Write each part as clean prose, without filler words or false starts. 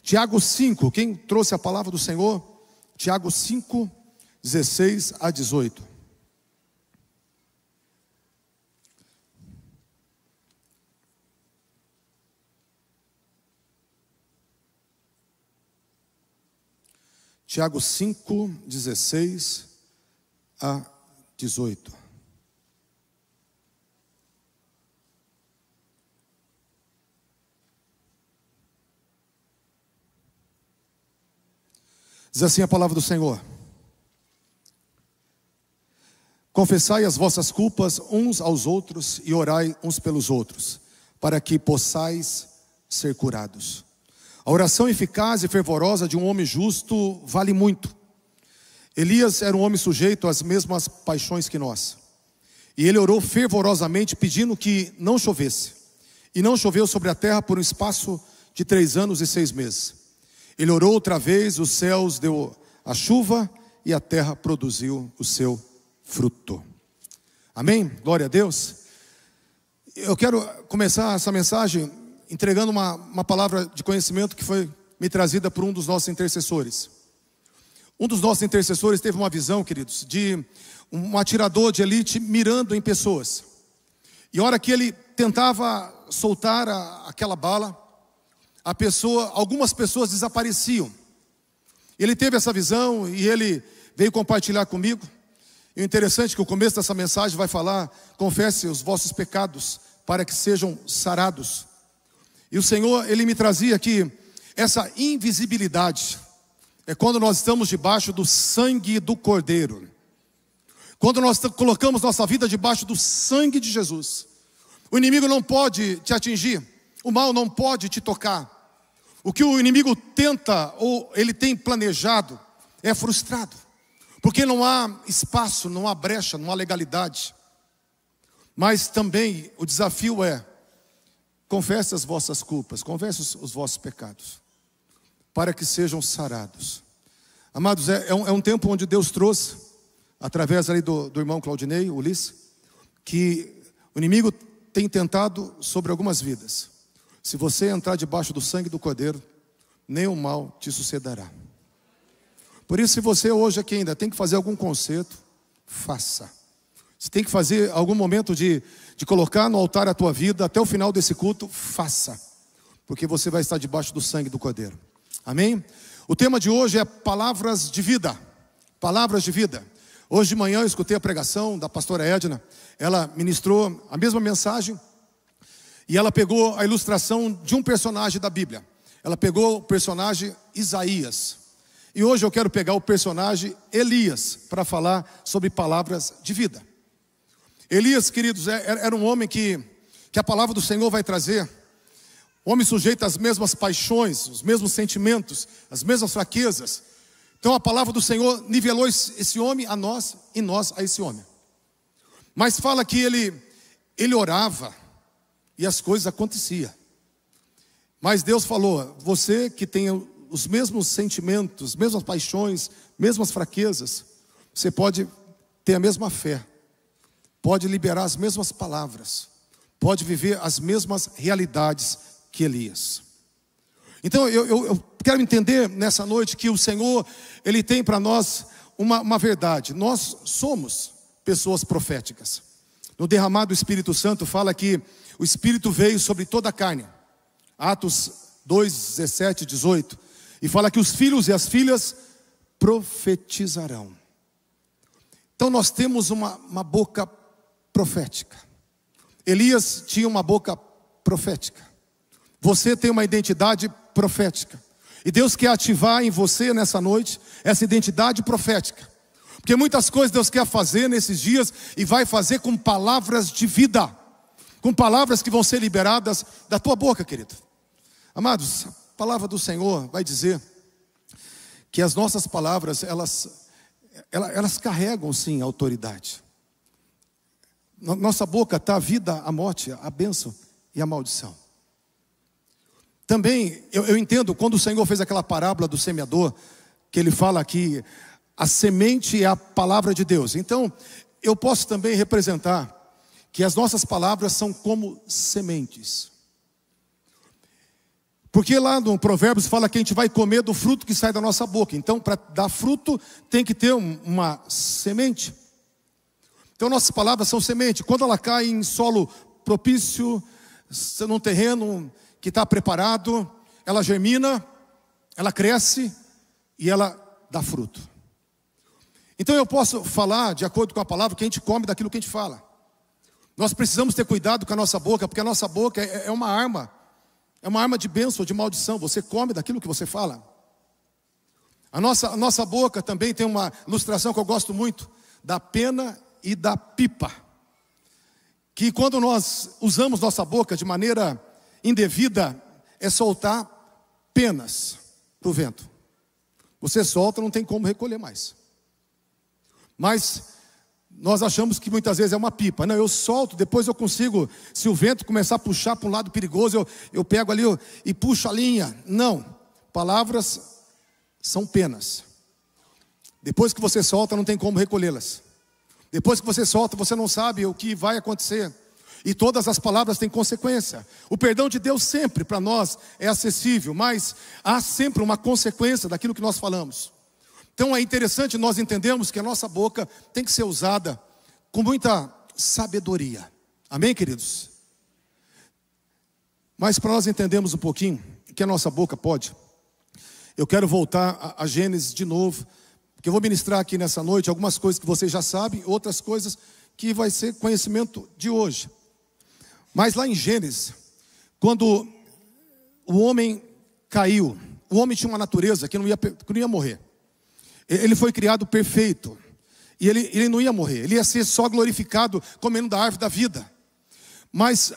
Tiago 5, quem trouxe a palavra do Senhor? Tiago 5, 16 a 18. Tiago 5, 16 a 18. Diz assim a palavra do Senhor: confessai as vossas culpas uns aos outros e orai uns pelos outros, para que possais ser curados. A oração eficaz e fervorosa de um homem justo vale muito. Elias era um homem sujeito às mesmas paixões que nós, e ele orou fervorosamente pedindo que não chovesse, e não choveu sobre a terra por um espaço de 3 anos e 6 meses. Ele orou outra vez, os céus deu a chuva e a terra produziu o seu fruto. Amém? Glória a Deus. Eu quero começar essa mensagem entregando uma palavra de conhecimento que foi me trazida por um dos nossos intercessores. Um dos nossos intercessores teve uma visão, queridos, de um atirador de elite mirando em pessoas. E a hora que ele tentava soltar aquela bala, algumas pessoas desapareciam. Ele teve essa visão e ele veio compartilhar comigo. E o interessante é que o começo dessa mensagem vai falar: confesse os vossos pecados para que sejam sarados. E o Senhor, Ele me trazia aqui essa invisibilidade. É quando nós estamos debaixo do sangue do Cordeiro. Quando nós colocamos nossa vida debaixo do sangue de Jesus. O inimigo não pode te atingir. O mal não pode te tocar. O que o inimigo tenta ou ele tem planejado é frustrado. Porque não há espaço, não há brecha, não há legalidade. Mas também o desafio é: confesse as vossas culpas, confesse os vossos pecados, para que sejam sarados. Amados, é um tempo onde Deus trouxe, através ali do irmão Claudinei, Ulisses, que o inimigo tem tentado sobre algumas vidas. Se você entrar debaixo do sangue do Cordeiro, nenhum mal te sucederá. Por isso, se você hoje aqui ainda tem que fazer algum conserto, faça. Se tem que fazer algum momento de colocar no altar a tua vida, até o final desse culto, faça. Porque você vai estar debaixo do sangue do Cordeiro. Amém? O tema de hoje é palavras de vida. Palavras de vida. Hoje de manhã eu escutei a pregação da pastora Edna. Ela ministrou a mesma mensagem. E ela pegou a ilustração de um personagem da Bíblia. Ela pegou o personagem Isaías. E hoje eu quero pegar o personagem Elias para falar sobre palavras de vida. Elias, queridos, era um homem que a palavra do Senhor vai trazer. Homem sujeito às mesmas paixões, os mesmos sentimentos, as mesmas fraquezas. Então a palavra do Senhor nivelou esse homem a nós e nós a esse homem. Mas fala que ele orava e as coisas aconteciam. Mas Deus falou: você que tem os mesmos sentimentos, mesmas paixões, mesmas fraquezas, você pode ter a mesma fé, pode liberar as mesmas palavras, pode viver as mesmas realidades que Elias. Então eu quero entender nessa noite que o Senhor, Ele tem para nós uma verdade. Nós somos pessoas proféticas. No derramado do Espírito Santo fala que o Espírito veio sobre toda a carne. Atos 2, 17, 18. E fala que os filhos e as filhas profetizarão. Então nós temos uma boca profética. Elias tinha uma boca profética. Você tem uma identidade profética. E Deus quer ativar em você nessa noite essa identidade profética. Porque muitas coisas Deus quer fazer nesses dias e vai fazer com palavras de vida. Com palavras que vão ser liberadas da tua boca, querido. Amados, a palavra do Senhor vai dizer que as nossas palavras, elas carregam sim a autoridade. Nossa boca está a vida, a morte, a bênção e a maldição. Também eu entendo quando o Senhor fez aquela parábola do semeador, que ele fala que a semente é a palavra de Deus. Então eu posso também representar que as nossas palavras são como sementes. Porque lá no Provérbios fala que a gente vai comer do fruto que sai da nossa boca. Então, para dar fruto, tem que ter uma semente. Então, nossas palavras são semente. Quando ela cai em solo propício, num terreno que está preparado, ela germina, ela cresce e ela dá fruto. Então, eu posso falar, de acordo com a palavra, que a gente come daquilo que a gente fala. Nós precisamos ter cuidado com a nossa boca, porque a nossa boca é uma arma. É uma arma de bênção ou de maldição. Você come daquilo que você fala. A nossa boca também tem uma ilustração que eu gosto muito, da pena e da pipa. Que quando nós usamos nossa boca de maneira indevida, é soltar penas para o vento. Você solta, não tem como recolher mais. Mas nós achamos que muitas vezes é uma pipa. Não, eu solto, depois eu consigo. Se o vento começar a puxar para um lado perigoso, eu pego ali e puxo a linha. Não, palavras são penas. Depois que você solta, não tem como recolhê-las. Depois que você solta, você não sabe o que vai acontecer. E todas as palavras têm consequência. O perdão de Deus sempre para nós é acessível, mas há sempre uma consequência daquilo que nós falamos. Então é interessante nós entendermos que a nossa boca tem que ser usada com muita sabedoria. Amém, queridos? Mas para nós entendermos um pouquinho o que a nossa boca pode, eu quero voltar a Gênesis de novo, porque eu vou ministrar aqui nessa noite algumas coisas que vocês já sabem, outras coisas que vai ser conhecimento de hoje. Mas lá em Gênesis, quando o homem caiu, o homem tinha uma natureza que não ia morrer. Ele foi criado perfeito. E ele não ia morrer. Ele ia ser só glorificado comendo da árvore da vida. Mas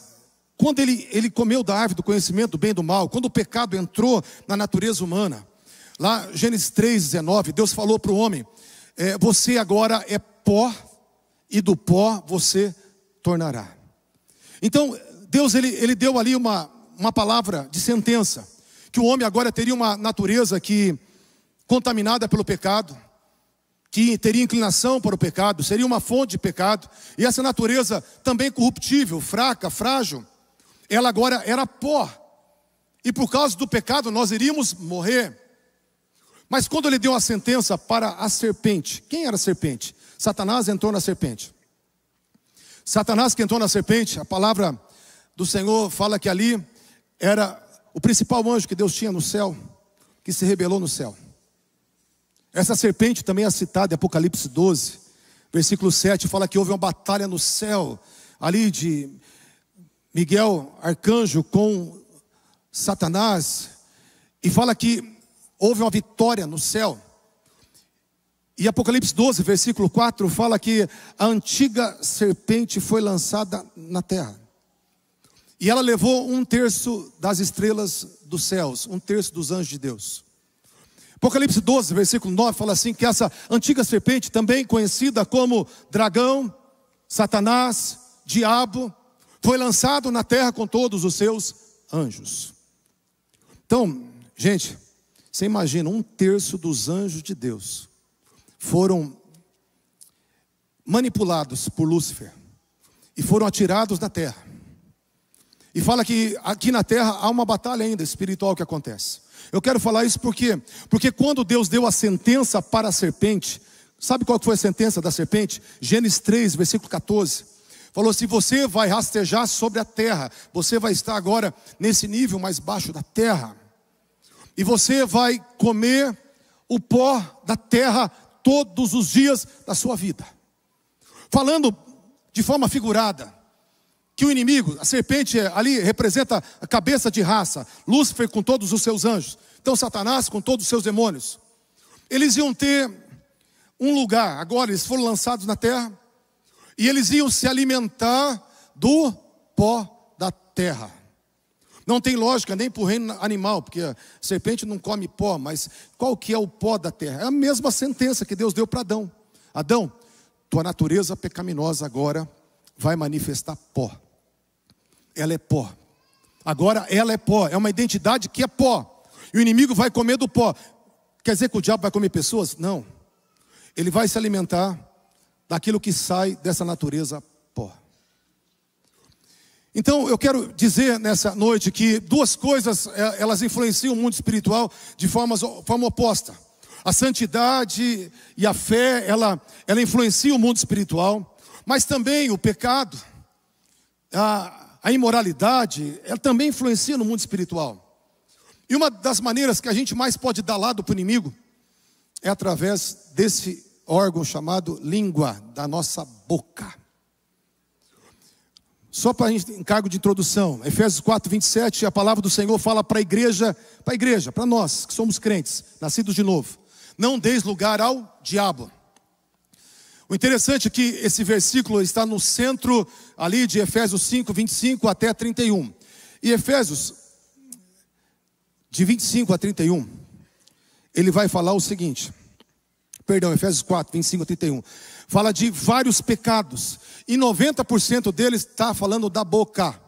quando ele comeu da árvore do conhecimento do bem e do mal, quando o pecado entrou na natureza humana, lá Gênesis 3:19, Deus falou para o homem: você agora é pó, e do pó você tornará. Então Deus ele deu ali uma palavra de sentença, que o homem agora teria uma natureza que contaminada pelo pecado, que teria inclinação para o pecado, seria uma fonte de pecado, e essa natureza também corruptível, fraca, frágil, ela agora era pó, e por causa do pecado nós iríamos morrer. Mas quando ele deu a sentença para a serpente, quem era a serpente? Satanás entrou na serpente. Satanás que entrou na serpente, a palavra do Senhor fala que ali era o principal anjo que Deus tinha no céu, que se rebelou no céu. Essa serpente também é citada em Apocalipse 12, versículo 7, fala que houve uma batalha no céu, ali de Miguel, arcanjo, com Satanás, e fala que houve uma vitória no céu. E Apocalipse 12, versículo 4, fala que a antiga serpente foi lançada na terra. E ela levou 1/3 das estrelas dos céus, 1/3 dos anjos de Deus. Apocalipse 12, versículo 9, fala assim, que essa antiga serpente, também conhecida como dragão, Satanás, diabo, foi lançado na terra com todos os seus anjos. Então, gente, você imagina, 1/3 dos anjos de Deus foram manipulados por Lúcifer e foram atirados na terra. E fala que aqui na terra há uma batalha ainda espiritual que acontece. Eu quero falar isso porque quando Deus deu a sentença para a serpente, sabe qual foi a sentença da serpente? Gênesis 3, versículo 14. Falou assim: você vai rastejar sobre a terra, você vai estar agora nesse nível mais baixo da terra, e você vai comer o pó da terra todos os dias da sua vida. Falando de forma figurada, que o inimigo, a serpente ali representa a cabeça de raça, Lúcifer com todos os seus anjos, então Satanás com todos os seus demônios. Eles iam ter um lugar, agora eles foram lançados na terra, e eles iam se alimentar do pó da terra. Não tem lógica nem para o reino animal, porque a serpente não come pó, mas qual que é o pó da terra? É a mesma sentença que Deus deu para Adão. Adão, tua natureza pecaminosa agora vai manifestar pó. Ela é pó. Agora ela é pó, é uma identidade que é pó. E o inimigo vai comer do pó. Quer dizer que o diabo vai comer pessoas? Não. Ele vai se alimentar daquilo que sai dessa natureza pó. Então eu quero dizer nessa noite que duas coisas, elas influenciam o mundo espiritual de forma oposta. A santidade e a fé, ela influencia o mundo espiritual, mas também o pecado, a imoralidade, ela também influencia no mundo espiritual. E uma das maneiras que a gente mais pode dar lado para o inimigo é através desse órgão chamado língua, da nossa boca. Só para encargo de introdução, Efésios 4:27, a palavra do Senhor fala para a igreja, para nós que somos crentes, nascidos de novo: não deis lugar ao diabo. O interessante é que esse versículo está no centro ali de Efésios 5:25 até 31. E Efésios, de 25 a 31, ele vai falar o seguinte, Efésios 4:25 a 31, fala de vários pecados, e 90% deles está falando da boca.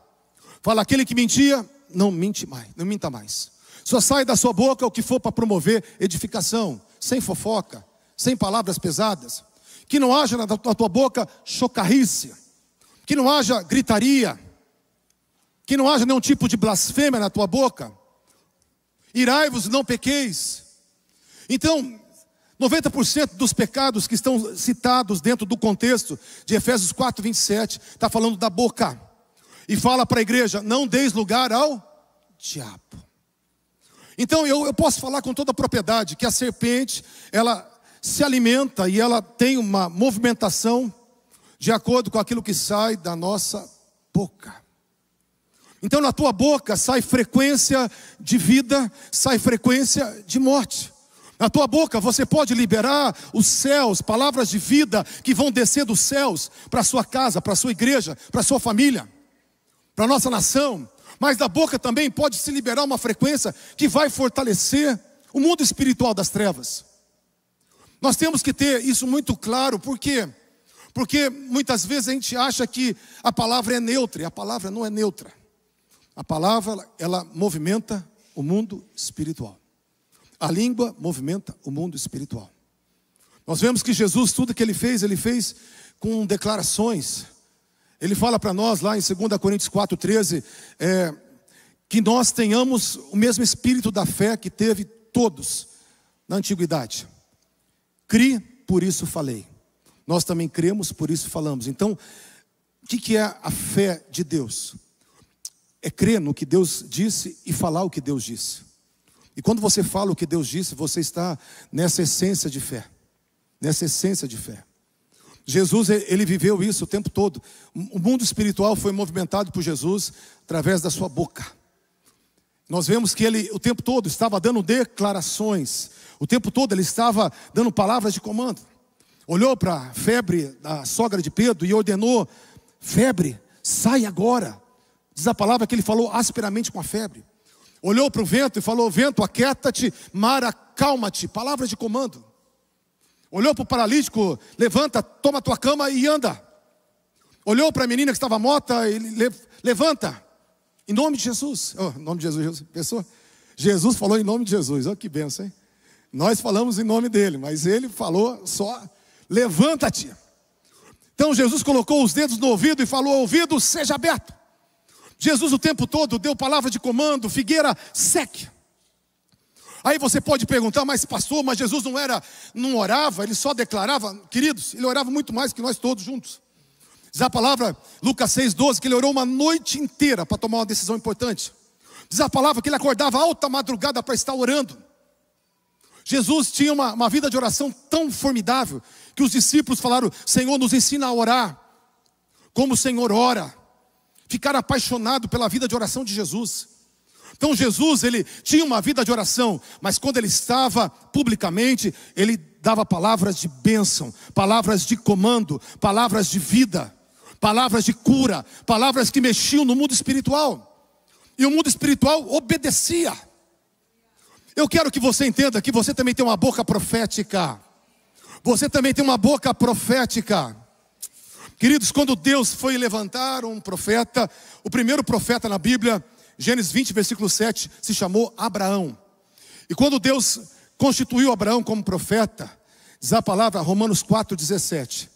Fala: aquele que mentia, não minta mais. Só sai da sua boca o que for para promover edificação, sem fofoca, sem palavras pesadas. Que não haja na tua boca chocarrice, que não haja gritaria, que não haja nenhum tipo de blasfêmia na tua boca. Irai-vos e não pequeis. Então, 90% dos pecados que estão citados dentro do contexto de Efésios 4:27 está falando da boca. E fala para a igreja: não deis lugar ao diabo. Então eu posso falar com toda a propriedade que a serpente, ela se alimenta e ela tem uma movimentação de acordo com aquilo que sai da nossa boca. Então na tua boca sai frequência de vida, sai frequência de morte. Na tua boca você pode liberar os céus, palavras de vida que vão descer dos céus para a sua casa, para a sua igreja, para a sua família, para a nossa nação. Mas da boca também pode se liberar uma frequência que vai fortalecer o mundo espiritual das trevas. Nós temos que ter isso muito claro, por quê? Porque muitas vezes a gente acha que a palavra é neutra, e a palavra não é neutra. A palavra, ela movimenta o mundo espiritual. A língua movimenta o mundo espiritual. Nós vemos que Jesus, tudo que ele fez com declarações. Ele fala para nós lá em 2 Coríntios 4:13, que nós tenhamos o mesmo espírito da fé que teve todos na antiguidade. Cri, por isso falei. Nós também cremos, por isso falamos. Então, o que é a fé de Deus? É crer no que Deus disse e falar o que Deus disse. E quando você fala o que Deus disse, você está nessa essência de fé. Nessa essência de fé. Jesus, ele viveu isso o tempo todo. O mundo espiritual foi movimentado por Jesus através da sua boca. Nós vemos que ele o tempo todo estava dando declarações. O tempo todo ele estava dando palavras de comando. Olhou para a febre da sogra de Pedro e ordenou: febre, sai agora. Diz a palavra que ele falou asperamente com a febre. Olhou para o vento e falou: vento, aquieta-te, mar, acalma-te. Palavras de comando. Olhou para o paralítico: levanta, toma a tua cama e anda. Olhou para a menina que estava morta e levanta. Em nome de Jesus. Em nome de Jesus, pensou? Jesus falou em nome de Jesus. Olha que bênção, hein? Nós falamos em nome dele, mas ele falou só: levanta-te. Então Jesus colocou os dedos no ouvido e falou: ouvido, seja aberto. Jesus o tempo todo deu palavra de comando: figueira, seque. Aí você pode perguntar: mas pastor, mas Jesus não orava, ele só declarava? Queridos, ele orava muito mais que nós todos juntos. Diz a palavra, Lucas 6:12, que ele orou uma noite inteira para tomar uma decisão importante. Diz a palavra que ele acordava alta madrugada para estar orando. Jesus tinha uma vida de oração tão formidável, que os discípulos falaram: Senhor, nos ensina a orar como o Senhor ora. Ficaram apaixonados pela vida de oração de Jesus. Então Jesus, ele tinha uma vida de oração, mas quando ele estava publicamente, ele dava palavras de bênção, palavras de comando, palavras de vida, palavras de cura, palavras que mexiam no mundo espiritual. E o mundo espiritual obedecia. Eu quero que você entenda que você também tem uma boca profética. Você também tem uma boca profética. Queridos, quando Deus foi levantar um profeta, o primeiro profeta na Bíblia, Gênesis 20, versículo 7, se chamou Abraão. E quando Deus constituiu Abraão como profeta, diz a palavra, Romanos 4:17,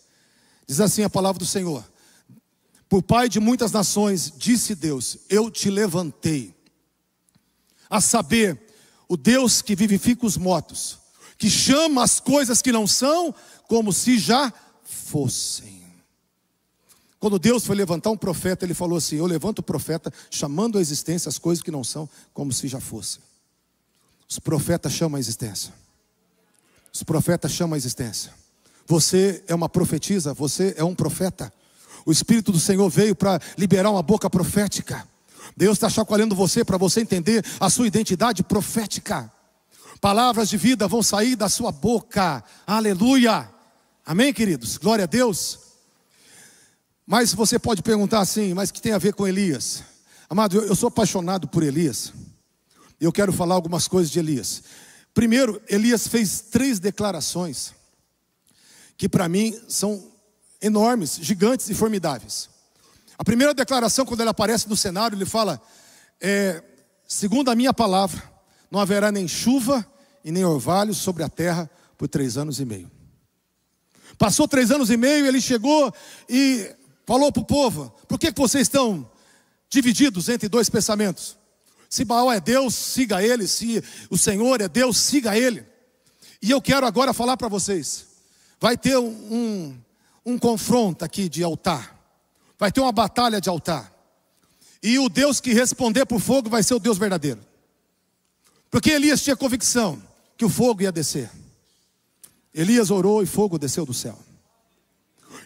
diz assim a palavra do Senhor: Por pai de muitas nações, disse Deus, eu te levantei. A saber, o Deus que vivifica os mortos, que chama as coisas que não são, como se já fossem. Quando Deus foi levantar um profeta, Ele falou assim, eu levanto o profeta, chamando à existência as coisas que não são, como se já fossem. Os profetas chamam a existência. Os profetas chamam a existência. Você é uma profetisa, você é um profeta. O Espírito do Senhor veio para liberar uma boca profética. Deus está chacoalhando você para você entender a sua identidade profética. Palavras de vida vão sair da sua boca. Aleluia. Amém, queridos? Glória a Deus. Mas você pode perguntar assim, mas o que tem a ver com Elias? Amado, eu sou apaixonado por Elias. Eu quero falar algumas coisas de Elias. Primeiro, Elias fez 3 declarações que para mim são enormes, gigantes e formidáveis. A primeira declaração, quando ele aparece no cenário, ele fala, segundo a minha palavra, não haverá nem chuva e nem orvalho sobre a terra por 3 anos e meio. Passou 3 anos e meio, ele chegou e falou para o povo, por que vocês estão divididos entre 2 pensamentos? Se Baal é Deus, siga ele, se o Senhor é Deus, siga ele. E eu quero agora falar para vocês, vai ter um confronto aqui de altar, vai ter uma batalha de altar, e o Deus que responder por fogo vai ser o Deus verdadeiro, porque Elias tinha convicção que o fogo ia descer. Elias orou e fogo desceu do céu.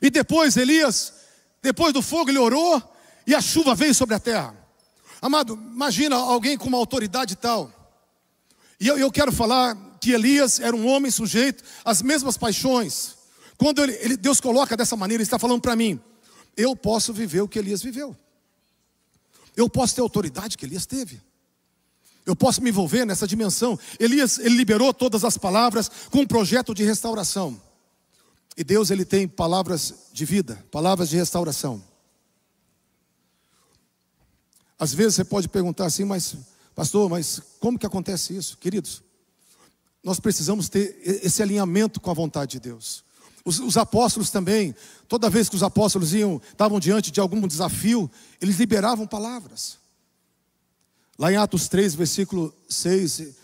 E depois Elias, depois do fogo ele orou e a chuva veio sobre a terra. Amado, imagina alguém com uma autoridade tal. E eu quero falar que Elias era um homem sujeito às mesmas paixões. Quando Deus coloca dessa maneira, Ele está falando para mim, eu posso viver o que Elias viveu. Eu posso ter a autoridade que Elias teve. Eu posso me envolver nessa dimensão. Elias, ele liberou todas as palavras com um projeto de restauração. E Deus, Ele tem palavras de vida, palavras de restauração. Às vezes você pode perguntar assim, mas pastor, mas como que acontece isso? Queridos, nós precisamos ter esse alinhamento com a vontade de Deus. Os apóstolos também, toda vez que os apóstolos estavam diante de algum desafio, eles liberavam palavras. Lá em Atos 3, versículo 6,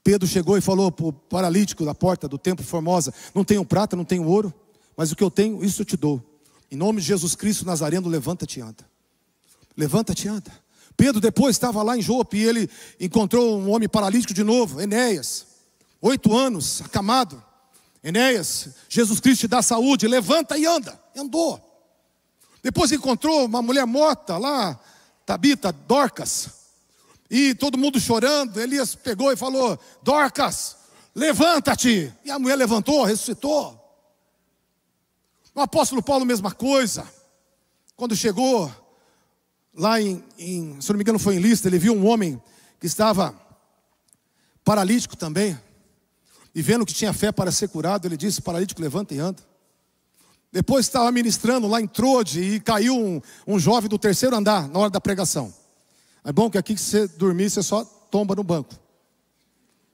Pedro chegou e falou para o paralítico da porta do templo Formosa, não tenho prata, não tenho ouro, mas o que eu tenho, isso eu te dou. Em nome de Jesus Cristo Nazareno, levanta-te e anda. Levanta-te e anda. Pedro depois estava lá em Jope e ele encontrou um homem paralítico de novo, Enéas, 8 anos, acamado. Enéas, Jesus Cristo te dá saúde, levanta e anda. E andou. Depois encontrou uma mulher morta lá, Tabita, Dorcas. E todo mundo chorando, Elias pegou e falou, Dorcas, levanta-te. E a mulher levantou, ressuscitou. O apóstolo Paulo, mesma coisa. Quando chegou lá se não me engano foi em Listra, ele viu um homem que estava paralítico também. E vendo que tinha fé para ser curado, ele disse, paralítico, levanta e anda. Depois estava ministrando lá em Trode e caiu um jovem do 3º andar na hora da pregação. É bom que aqui que você dormir, você só tomba no banco.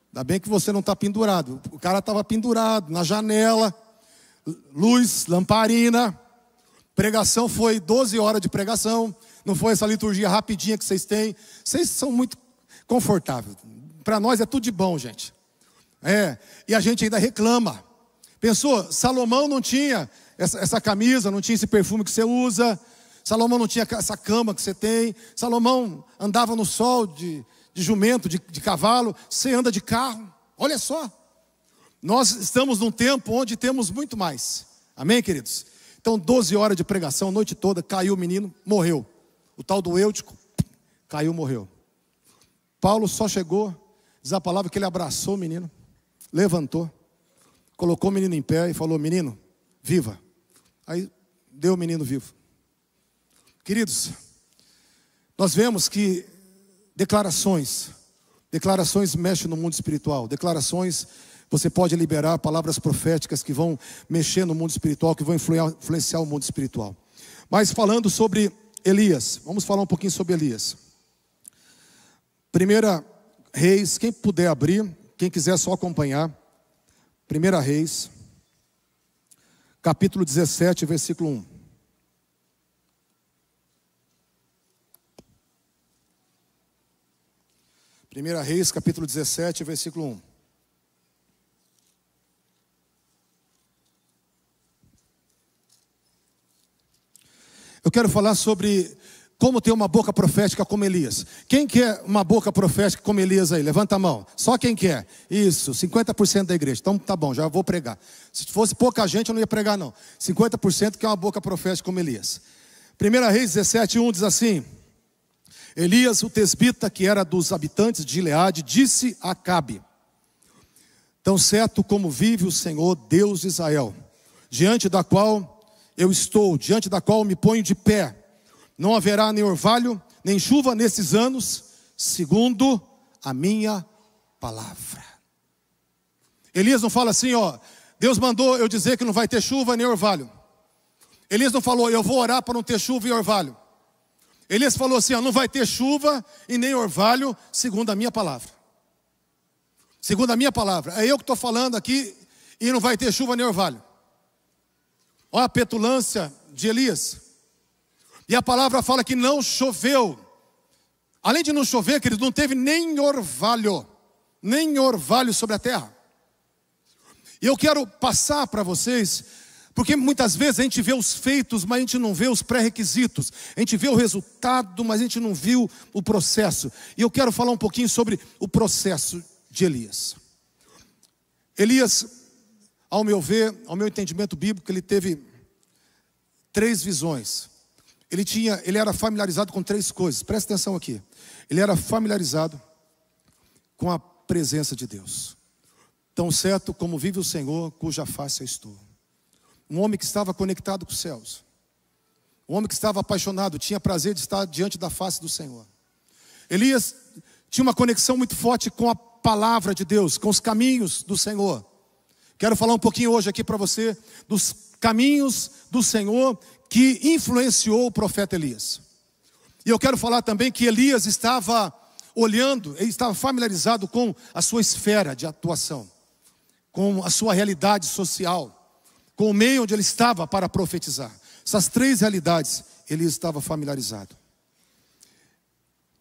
Ainda bem que você não está pendurado. O cara estava pendurado na janela, luz, lamparina. Pregação foi 12 horas de pregação. Não foi essa liturgia rapidinha que vocês têm. Vocês são muito confortáveis. Para nós é tudo de bom, gente. E a gente ainda reclama. Pensou, Salomão não tinha essa camisa, não tinha esse perfume que você usa. Salomão não tinha essa cama que você tem. Salomão andava no sol de jumento, de cavalo. Você anda de carro. Olha só. Nós estamos num tempo onde temos muito mais. Amém, queridos? Então 12 horas de pregação, a noite toda, caiu o menino, morreu. O tal do Eutico, caiu, morreu. Paulo só chegou, diz a palavra que ele abraçou o menino, levantou, colocou o menino em pé e falou, menino, viva. Aí deu o menino vivo. Queridos, nós vemos que declarações mexem no mundo espiritual. Declarações, você pode liberar palavras proféticas que vão mexer no mundo espiritual, que vão influenciar o mundo espiritual. Mas falando sobre Elias, vamos falar um pouquinho sobre Elias. 1 Reis, quem puder abrir, quem quiser só acompanhar. 1 Reis, capítulo 17, versículo 1. 1 Reis, capítulo 17, versículo 1. Eu quero falar sobre como ter uma boca profética como Elias. Quem quer uma boca profética como Elias aí? Levanta a mão. Só quem quer. Isso, 50% da igreja. Então tá bom, já vou pregar. Se fosse pouca gente eu não ia pregar não. 50% quer uma boca profética como Elias. 1 Reis 17, 1 diz assim: Elias, o tesbita, que era dos habitantes de Gileade, disse a Acabe: tão certo como vive o Senhor, Deus de Israel, diante da qual eu estou, diante da qual me ponho de pé, não haverá nem orvalho, nem chuva nesses anos, segundo a minha palavra. Elias não fala assim, ó, Deus mandou eu dizer que não vai ter chuva nem orvalho. Elias não falou, eu vou orar para não ter chuva e orvalho. Elias falou assim, ó, não vai ter chuva e nem orvalho, segundo a minha palavra. Segundo a minha palavra. É eu que estou falando aqui e não vai ter chuva nem orvalho. Olha a petulância de Elias. E a palavra fala que não choveu. Além de não chover, queridos, não teve nem orvalho sobre a terra. E eu quero passar para vocês, porque muitas vezes a gente vê os feitos, mas a gente não vê os pré-requisitos. A gente vê o resultado, mas a gente não viu o processo. E eu quero falar um pouquinho sobre o processo de Elias. Elias, ao meu ver, ao meu entendimento bíblico, ele teve 3 visões. Ele era familiarizado com 3 coisas. Presta atenção aqui. Ele era familiarizado com a presença de Deus. Tão certo como vive o Senhor, cuja face eu estou. Um homem que estava conectado com os céus. Um homem que estava apaixonado, tinha prazer de estar diante da face do Senhor. Elias tinha uma conexão muito forte com a palavra de Deus, com os caminhos do Senhor. Quero falar um pouquinho hoje aqui para você dos caminhos do Senhor que influenciou o profeta Elias. E eu quero falar também que Elias estava olhando, ele estava familiarizado com a sua esfera de atuação, com a sua realidade social, com o meio onde ele estava para profetizar. Essas 3 realidades, Elias estava familiarizado.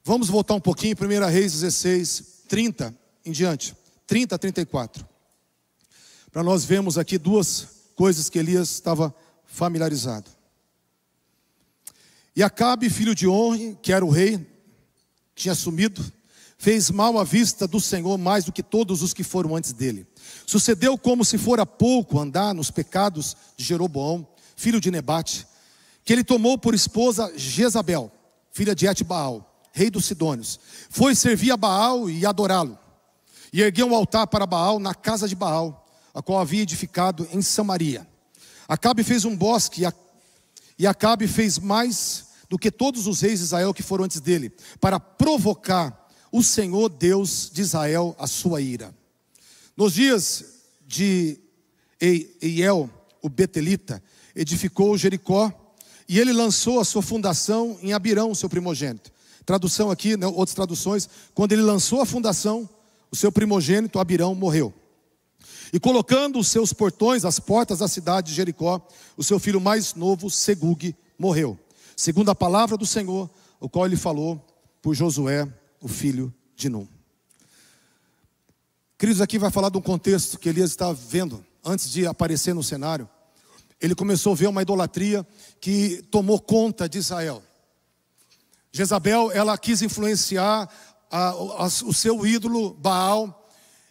Vamos voltar um pouquinho, 1 Reis 16, 30 em diante, 30 a 34. Para nós vermos aqui 2 coisas que Elias estava familiarizado. E Acabe, filho de Onri, que era o rei, tinha sumido, fez mal à vista do Senhor mais do que todos os que foram antes dele. Sucedeu como se fora pouco andar nos pecados de Jeroboão, filho de Nebate, que ele tomou por esposa Jezabel, filha de Etbaal, rei dos Sidônios. Foi servir a Baal e adorá-lo. E ergueu um altar para Baal na casa de Baal, a qual havia edificado em Samaria. Acabe fez um bosque, e Acabe fez mais do que todos os reis de Israel que foram antes dele, para provocar o Senhor Deus de Israel a sua ira. Nos dias de Eiel, o Betelita, edificou Jericó, e ele lançou a sua fundação em Abirão, seu primogênito. Tradução aqui, né, outras traduções, quando ele lançou a fundação, o seu primogênito Abirão morreu. E colocando os seus portões, as portas da cidade de Jericó, o seu filho mais novo, Segug, morreu, segundo a palavra do Senhor, o qual ele falou por Josué, o filho de Num. Queridos, aqui vai falar de um contexto que Elias estava vendo, antes de aparecer no cenário. Ele começou a ver uma idolatria que tomou conta de Israel. Jezabel, ela quis influenciar o seu ídolo Baal,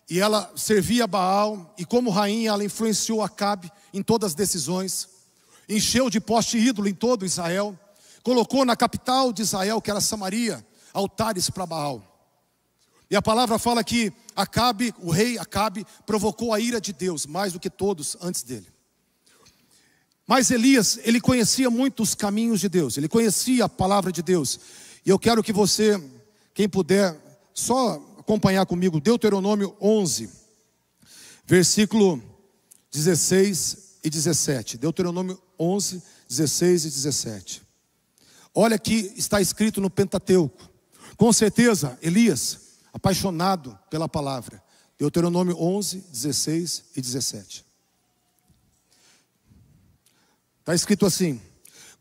e ela servia Baal, e como rainha ela influenciou Acabe em todas as decisões, encheu de poste ídolo em todo Israel, colocou na capital de Israel, que era Samaria, altares para Baal. E a palavra fala que Acabe, o rei Acabe, provocou a ira de Deus, mais do que todos antes dele. Mas Elias, ele conhecia muito os caminhos de Deus, ele conhecia a palavra de Deus. E eu quero que você, quem puder, só acompanhar comigo, Deuteronômio 11, versículo 16 e 17. Deuteronômio 11, 16 e 17. Olha que está escrito no Pentateuco. Com certeza, Elias, apaixonado pela palavra. Deuteronômio 11, 16 e 17. Está escrito assim: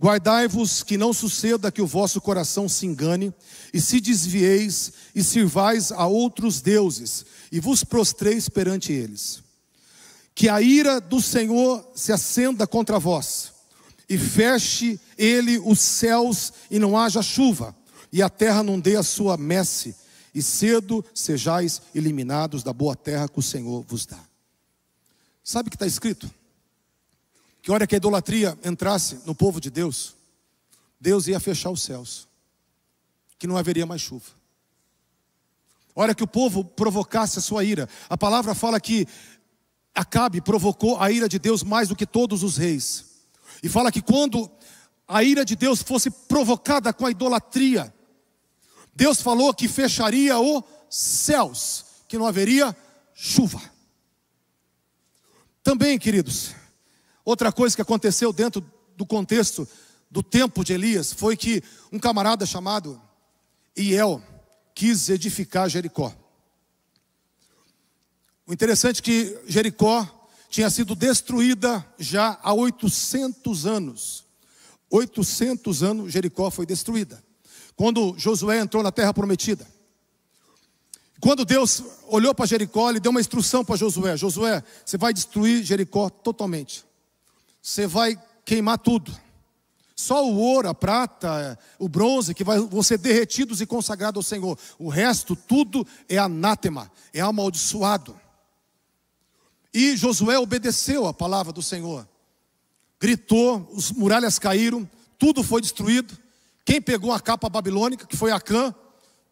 Guardai-vos que não suceda que o vosso coração se engane, e se desvieis e sirvais a outros deuses, e vos prostreis perante eles. Que a ira do Senhor se acenda contra vós, e feche ele os céus e não haja chuva, e a terra não dê a sua messe, e cedo sejais eliminados da boa terra que o Senhor vos dá. Sabe o que está escrito? Que a hora que a idolatria entrasse no povo de Deus, Deus ia fechar os céus, que não haveria mais chuva. A hora que o povo provocasse a sua ira, a palavra fala que Acabe provocou a ira de Deus mais do que todos os reis. E fala que quando a ira de Deus fosse provocada com a idolatria, Deus falou que fecharia os céus, que não haveria chuva. Também, queridos, outra coisa que aconteceu dentro do contexto do tempo de Elias foi que um camarada chamado Iel quis edificar Jericó. O interessante é que Jericó tinha sido destruída já há 800 anos. 800 anos Jericó foi destruída, quando Josué entrou na terra prometida. Quando Deus olhou para Jericó, Ele deu uma instrução para Josué: Josué, você vai destruir Jericó totalmente. Você vai queimar tudo. Só o ouro, a prata, o bronze que vão ser derretidos e consagrados ao Senhor. O resto, tudo é anátema, é amaldiçoado. E Josué obedeceu a palavra do Senhor. Gritou, as muralhas caíram, tudo foi destruído. Quem pegou a capa babilônica, que foi Acã,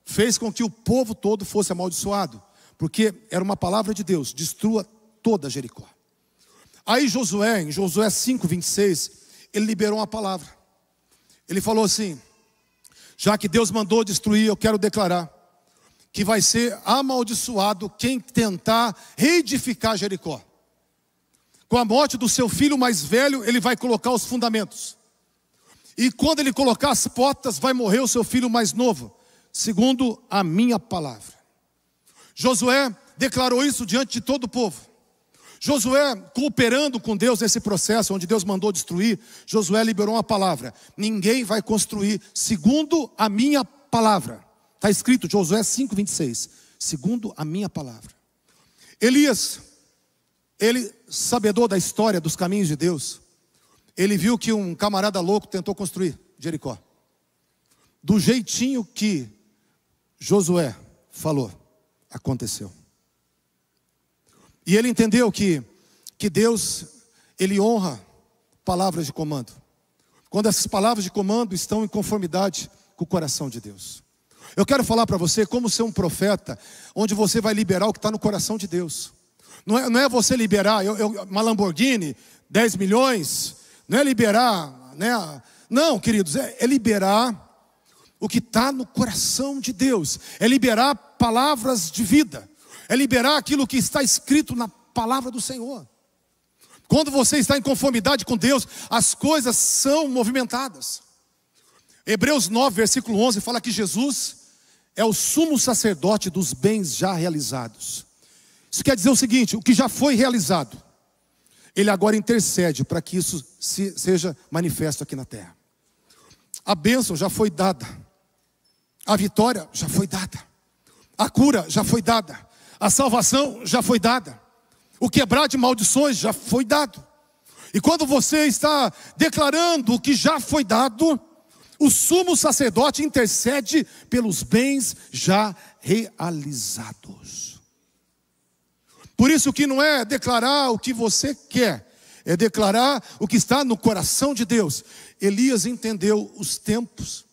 fez com que o povo todo fosse amaldiçoado, porque era uma palavra de Deus: destrua toda Jericó. Aí Josué, em Josué 5:26, ele liberou uma palavra. Ele falou assim: já que Deus mandou destruir, eu quero declarar que vai ser amaldiçoado quem tentar reedificar Jericó. Com a morte do seu filho mais velho, ele vai colocar os fundamentos. E quando ele colocar as portas, vai morrer o seu filho mais novo, segundo a minha palavra. Josué declarou isso diante de todo o povo. Josué, cooperando com Deus nesse processo, onde Deus mandou destruir, Josué liberou uma palavra: ninguém vai construir segundo a minha palavra. Está escrito, Josué 5:26, segundo a minha palavra. Elias, ele, sabedor da história, dos caminhos de Deus, ele viu que um camarada louco tentou construir Jericó. Do jeitinho que Josué falou, aconteceu. E ele entendeu que Deus, Ele honra palavras de comando, quando essas palavras de comando estão em conformidade com o coração de Deus. Eu quero falar para você como ser um profeta, onde você vai liberar o que está no coração de Deus. Não é você liberar uma Lamborghini, 10 milhões, não é liberar, né? Não, queridos, é liberar o que está no coração de Deus, é liberar palavras de vida, é liberar aquilo que está escrito na palavra do Senhor. Quando você está em conformidade com Deus, as coisas são movimentadas. Hebreus 9, versículo 11, fala que Jesus é o sumo sacerdote dos bens já realizados. Isso quer dizer o seguinte: o que já foi realizado, Ele agora intercede para que isso seja manifesto aqui na terra. A bênção já foi dada, a vitória já foi dada, a cura já foi dada, a salvação já foi dada, o quebrar de maldições já foi dado. E quando você está declarando o que já foi dado, o sumo sacerdote intercede pelos bens já realizados. Por isso que não é declarar o que você quer, é declarar o que está no coração de Deus. Elias entendeu os tempos,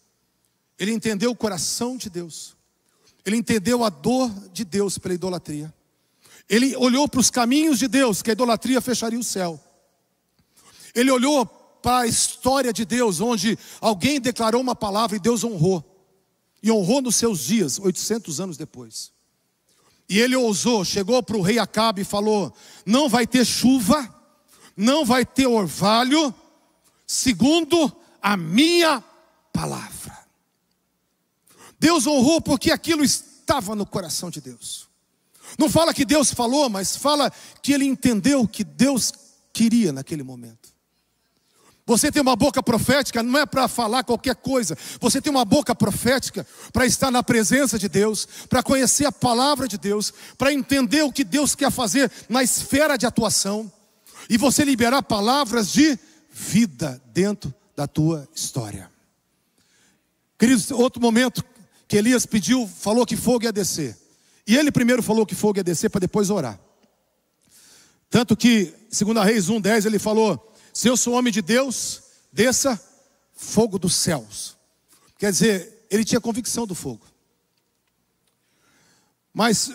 ele entendeu o coração de Deus, ele entendeu a dor de Deus pela idolatria. Ele olhou para os caminhos de Deus, que a idolatria fecharia o céu. Ele olhou para a história de Deus, onde alguém declarou uma palavra e Deus honrou. E honrou nos seus dias, 800 anos depois. E ele ousou, chegou para o rei Acabe e falou: não vai ter chuva, não vai ter orvalho, segundo a minha palavra. Deus honrou porque aquilo estava no coração de Deus. Não fala que Deus falou, mas fala que ele entendeu o que Deus queria naquele momento. Você tem uma boca profética, não é para falar qualquer coisa. Você tem uma boca profética para estar na presença de Deus, para conhecer a palavra de Deus, para entender o que Deus quer fazer na esfera de atuação, e você liberar palavras de vida dentro da tua história. Queridos, outro momento que Elias pediu, falou que fogo ia descer. E ele primeiro falou que fogo ia descer para depois orar. Tanto que, 2 Reis 1:10, ele falou: se eu sou homem de Deus, desça fogo dos céus. Quer dizer, ele tinha convicção do fogo. Mas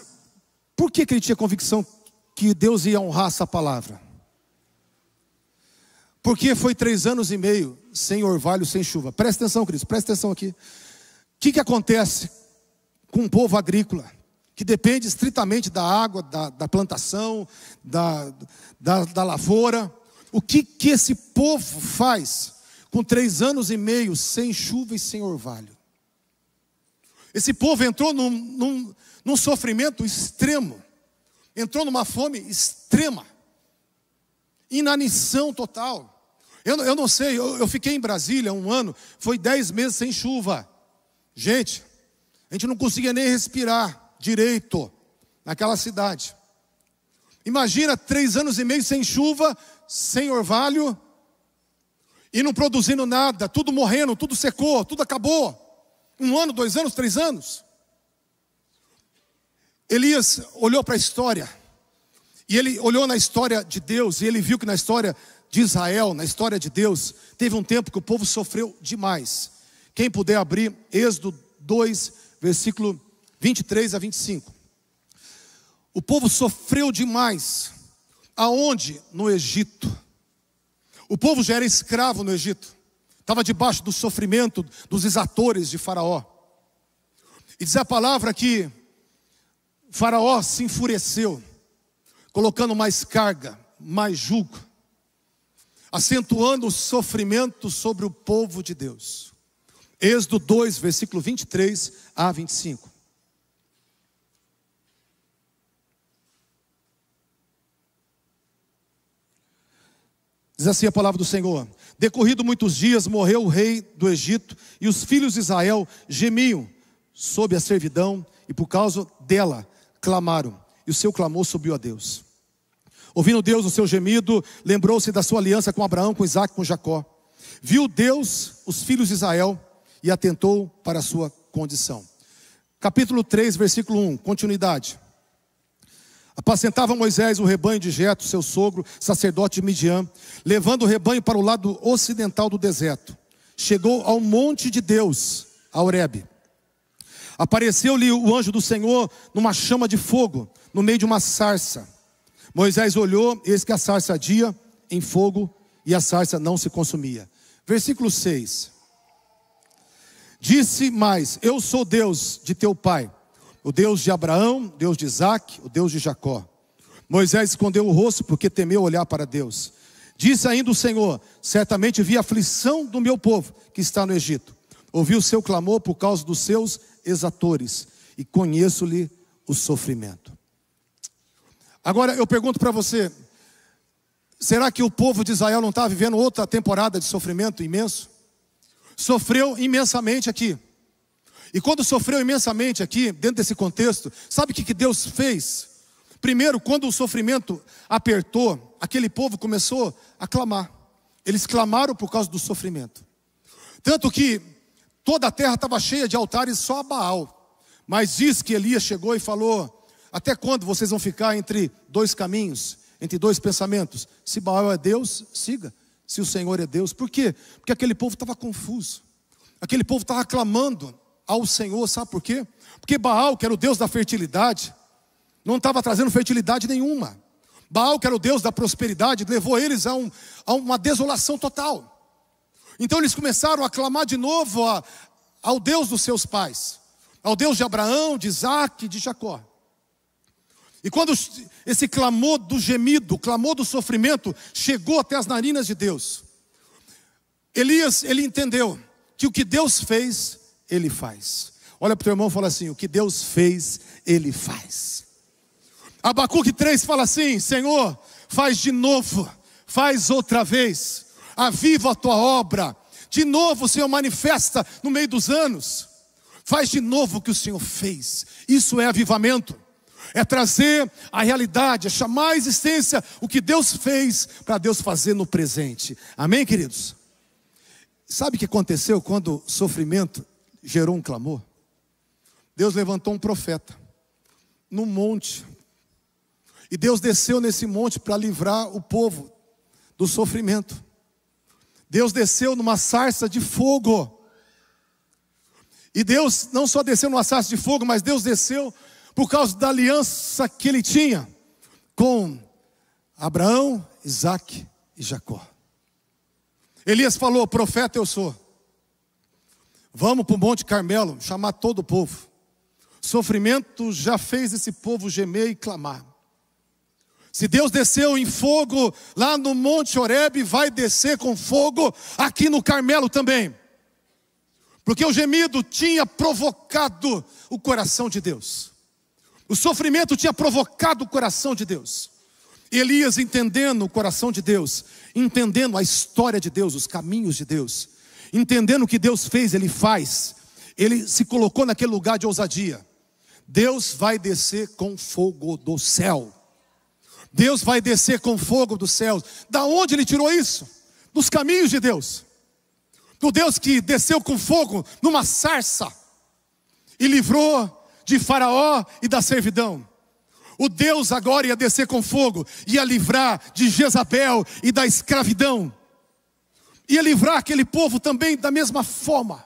por que ele tinha convicção que Deus ia honrar essa palavra? Porque foi 3 anos e meio sem orvalho, sem chuva. Presta atenção, Cristo, presta atenção aqui. O que acontece com um povo agrícola que depende estritamente da água, da plantação, da lavoura? O que esse povo faz com 3 anos e meio sem chuva e sem orvalho? Esse povo entrou num sofrimento extremo, entrou numa fome extrema, inanição total. Eu não sei, eu fiquei em Brasília 1 ano, foi 10 meses sem chuva. Gente, a gente não conseguia nem respirar direito naquela cidade. Imagina 3 anos e meio sem chuva, sem orvalho, e não produzindo nada, tudo morrendo, tudo secou, tudo acabou. 1 ano, 2 anos, 3 anos. Elias olhou para a história, e ele olhou na história de Deus, e ele viu que na história de Israel, na história de Deus, teve um tempo que o povo sofreu demais. Quem puder abrir Êxodo 2, versículo 23 a 25. O povo sofreu demais. Aonde? No Egito. O povo já era escravo no Egito. Estava debaixo do sofrimento dos exatores de Faraó. E diz a palavra que Faraó se enfureceu, colocando mais carga, mais jugo, acentuando o sofrimento sobre o povo de Deus. Êxodo 2, versículo 23 a 25. Diz assim a palavra do Senhor: decorrido muitos dias, morreu o rei do Egito, e os filhos de Israel gemiam sob a servidão, e por causa dela clamaram, e o seu clamor subiu a Deus. Ouvindo Deus o seu gemido, lembrou-se da sua aliança com Abraão, com Isaque e com Jacó. Viu Deus os filhos de Israel e atentou para a sua condição. Capítulo 3, versículo 1, continuidade. Apacentava Moisés o rebanho de Jetro, seu sogro, sacerdote de Midian, levando o rebanho para o lado ocidental do deserto. Chegou ao monte de Deus, a Horebe. Apareceu-lhe o anjo do Senhor numa chama de fogo, no meio de uma sarça. Moisés olhou, eis que a sarça ardia em fogo, e a sarça não se consumia. Versículo 6. Disse mais: eu sou Deus de teu pai, o Deus de Abraão, Deus de Isaque, o Deus de Jacó. Moisés escondeu o rosto porque temeu olhar para Deus. Disse ainda o Senhor: certamente vi a aflição do meu povo que está no Egito. Ouvi o seu clamor por causa dos seus exatores, e conheço-lhe o sofrimento. Agora eu pergunto para você: será que o povo de Israel não está vivendo outra temporada de sofrimento imenso? Sofreu imensamente aqui. E quando sofreu imensamente aqui, dentro desse contexto, sabe o que Deus fez? Primeiro, quando o sofrimento apertou, aquele povo começou a clamar. Eles clamaram por causa do sofrimento. Tanto que toda a terra estava cheia de altares só a Baal. Mas diz que Elias chegou e falou: até quando vocês vão ficar entre 2 caminhos, entre 2 pensamentos? Se Baal é Deus, siga. Se o Senhor é Deus. Por quê? Porque aquele povo estava confuso. Aquele povo estava clamando ao Senhor, sabe por quê? Porque Baal, que era o Deus da fertilidade, não estava trazendo fertilidade nenhuma. Baal, que era o Deus da prosperidade, levou eles a uma desolação total. Então eles começaram a clamar de novo ao Deus dos seus pais, ao Deus de Abraão, de Isaque, de Jacó. E quando esse clamor do gemido, o clamor do sofrimento chegou até as narinas de Deus, Elias, ele entendeu que o que Deus fez, Ele faz. Olha para o teu irmão e fala assim: o que Deus fez, Ele faz. Abacuque 3 fala assim: Senhor, faz de novo, faz outra vez. aviva a tua obra. De novo o Senhor manifesta no meio dos anos. Faz de novo o que o Senhor fez. Isso é avivamento. É trazer a realidade, é chamar à existência o que Deus fez para Deus fazer no presente. Amém, queridos? Sabe o que aconteceu quando o sofrimento gerou um clamor? Deus levantou um profeta num monte. E Deus desceu nesse monte para livrar o povo do sofrimento. Deus desceu numa sarça de fogo. E Deus não só desceu numa sarça de fogo, mas Deus desceu por causa da aliança que ele tinha com Abraão, Isaque e Jacó. Elias falou: profeta eu sou. Vamos para o Monte Carmelo, chamar todo o povo. Sofrimento já fez esse povo gemer e clamar. Se Deus desceu em fogo lá no Monte Horebe, vai descer com fogo aqui no Carmelo também. Porque o gemido tinha provocado o coração de Deus. O sofrimento tinha provocado o coração de Deus. E Elias, entendendo o coração de Deus, entendendo a história de Deus, os caminhos de Deus, entendendo o que Deus fez, ele faz, ele se colocou naquele lugar de ousadia. Deus vai descer com fogo do céu. Deus vai descer com fogo do céu. Da onde ele tirou isso? Dos caminhos de Deus. Do Deus que desceu com fogo numa sarça e livrou de Faraó e da servidão. O Deus agora ia descer com fogo, ia livrar de Jezabel e da escravidão. Ia livrar aquele povo também da mesma forma.